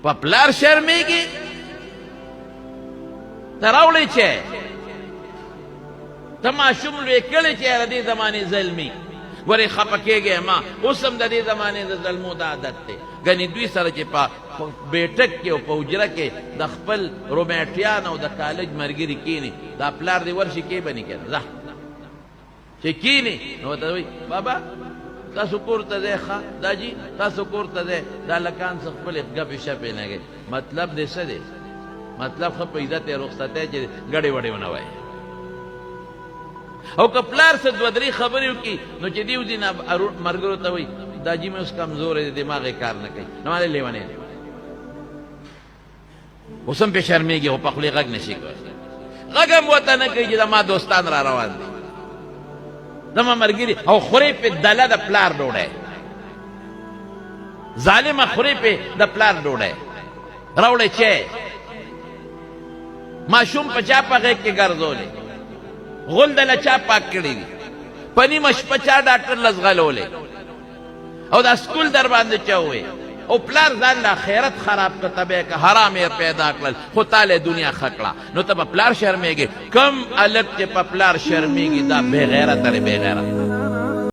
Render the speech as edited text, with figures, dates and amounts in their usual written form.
په پلار شرمېږي ته راوړې چې ته ماشوم لوی کړی چې یاره دې زمانې ظلمي ورې خفه کېږې ما اوس هم د دې زمانې د ظلمو دا عادت دی ګنې دوی سره چې په بیټک کې او په حجره کې د خپل رومیټیان او د کالج ملګري کښېني دا پلار دې ورشي کې به نه کنه ځه چې کښېني نو ورته وایي بابا تاسو کور ته ځئ ښه دا جي تاسو کور ته ځئ دا هلکان څه خپلې ګپې شپې نه کوي مطلب دې څه دی مطلب ښه په عزت یې رخصتی چې ګډې وډې ونه وایي او که پلار څه دوه درې خبرې وکړي نو چې دې وځي ملګرو ته وایي دا جي مې اوس کمزوری دی دماغ یې کار نه کوي نو هلې لیونی دی اوس هم پې شرمېږي خو په خولې غږ نه شي کولی غږ هم ورته نه کوي چې زما دوستان را روان دي زما ملګري او خورې پې دله د پلار ډوډۍ ظالمه خورې پې د پلار ډوډۍ راوړی چې ماشوم په چا په غېږ کې ګرځولې غول دله چا پاک کړي دي په نیمه شپه چا ډاکټر لزغلولی او دا سکول در باندې چا ووی او پلار ځان له خیرت خراب کړه ته به یې که حرام یې پیدا کړل خو تا له دنیا ښه کړه نو ته په پلار شرمېږې کم هلک چې په پلار شرمېږي دا بې غیرته دی بې غیرت